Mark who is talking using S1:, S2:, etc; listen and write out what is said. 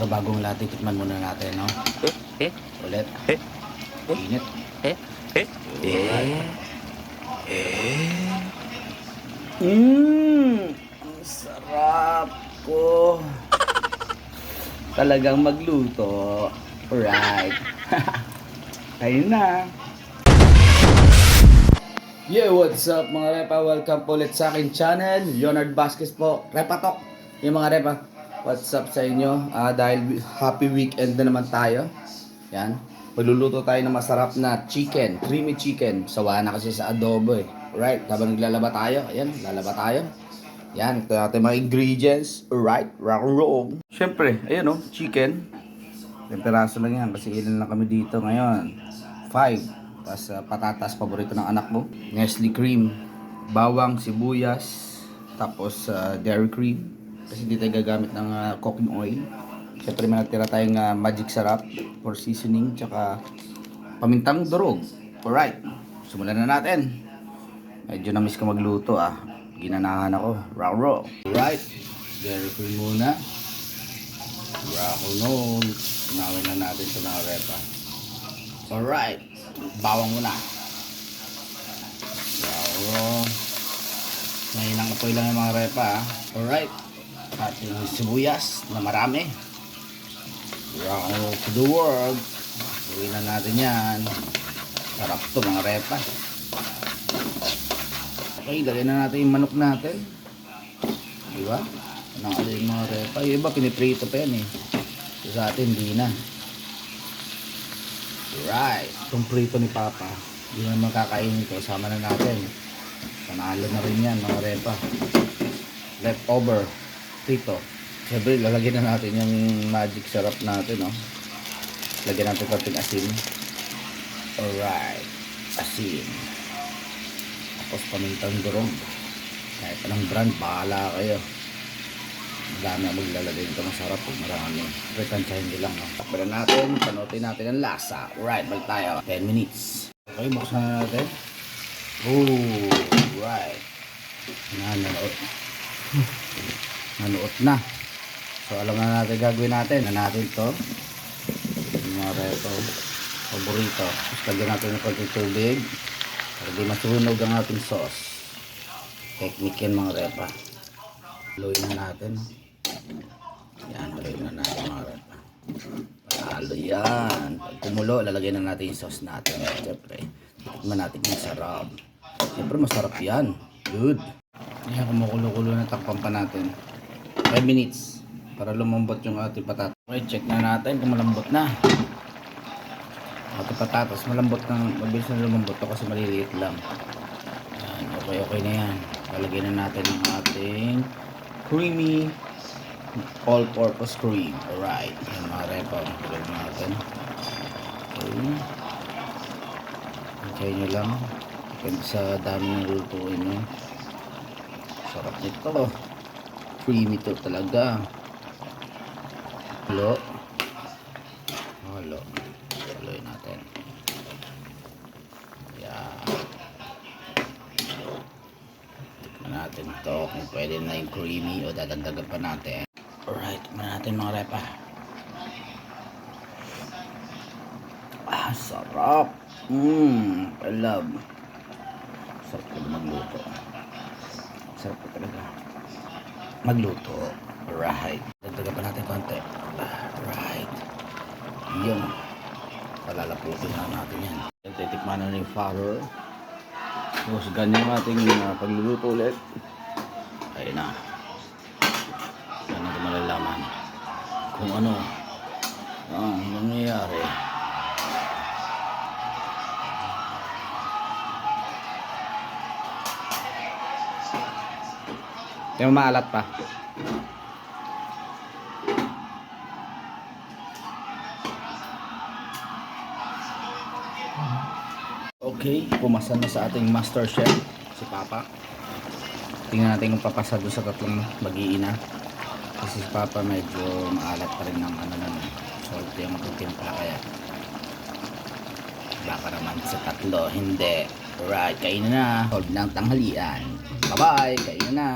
S1: Pagkabagong latte, tikman muna natin, no? Ulit. Init. Ang sarap ko. Talagang magluto. Alright. Ayun na. Yo, what's up mga repa? Welcome po ulit sa akin channel. Leonard Vasquez po. Repa Talk. Yung mga repa, what's up sa inyo? Dahil happy weekend na naman tayo. Yan. Magluluto tayo ng masarap na chicken. Creamy chicken. Sawa na kasi sa adobo eh. Alright, habang naglalaba tayo. Ayan, lalaba tayo. Yan, ito natin mga ingredients. Alright, rock and roll. Siyempre, ayan o, chicken. Yung peraso lang yan kasi ilan lang kami dito ngayon. 5. Tapos patatas, paborito ng anak mo. Nestle cream, bawang, sibuyas, tapos dairy cream. Kasi hindi tayo gagamit ng cooking oil. Siyempre may natira tayong magic sarap for seasoning, tsaka pamintang durog. Alright, simulan na natin. Medyo na-miss ko magluto Ginanahan ako. Raw. Alright, dairy cream muna. Rock and roll. Nawin na natin ito mga repa. Alright, bawang muna. Bawang. Ngayon ang apoy lang yung mga repa. Alright, ating sibuyas na marami. Rock and roll to the world. Gawin na natin yan. Sarap to mga repa. Okay, lagyan na natin yung manok natin. Diba? Nakala yung mga repa. Yung iba piniprito pa yan eh. So, sa atin hindi na. Right. Itong prito ni Papa. Hindi naman kakainin ko. Sama na natin. Panalo na rin yan mga repa. Leftover. Prito. Siyempre lalagyan na natin yung magic sarap natin. Lagyan natin konting asin. Alright. Asin. Tapos pamintang durog. Kahit anong brand, bahala kayo. Madami ang maglalagay dito, masarap po, marami. Retansyahin nyo lang. Takpan na natin, panutin natin ang lasa. Alright, balik tayo. 10 minutes. Okay, buksan na natin. Oh, right. Nanuot na. So, alam na natin gagawin natin. Na natin to. Yung mga reto. Paborito. Tapos lagyan natin ng konting tubig. Para di masunog ang ating sauce. Technique yan mga repa. Haluin na natin. Yan, haluin na natin mga repa. Halo yan. Pag kumulo, lalagyan na natin yung sauce natin. Siyempre, tikman natin yung sarap. Siyempre, masarap yan. Good. Yan, kumukulo-kulo na, takpan pa natin. 5 minutes. Para lumambot yung ating patatas. Okay, check na natin kung malambot na. Ating patatas, malambot na. Mabilis na lumambot to kasi maliliit lang. Yan, okay na yan. Lalagyan na natin ang ating creamy all-purpose cream. Alright. Yan mga repa. Lalagyan natin. Okay. Antay nyo lang. Depende sa dami ng lutuin nyo. Sarap nito. Creamy to talaga. Halo. Haloy natin. Yan. Natin to kung pwede na yung creamy o dadagdagan pa natin. Alright, tignan natin mga repa. Sarap. I love. Sarap ko magluto. Sarap ko talaga magluto. Alright, dagdagan pa natin konti. Alright, yun. Palalaputin na natin yan. Titikman na yung flour. Tapos ganyan ating pagluluto ulit. Ayun na. Yan natin malalaman kung ano ang nangyayari. Yung maalat pa. Okay, pumasa na sa ating master chef, si Papa. Tingnan natin kung papasa doon sa tatlong mag-iina. Kasi si Papa medyo maalat pa rin ng salty ang magtimpla kaya. Baka naman sa tatlo, hindi. Alright, kainin na. Solve ng tanghalian. Bye-bye, kainin na.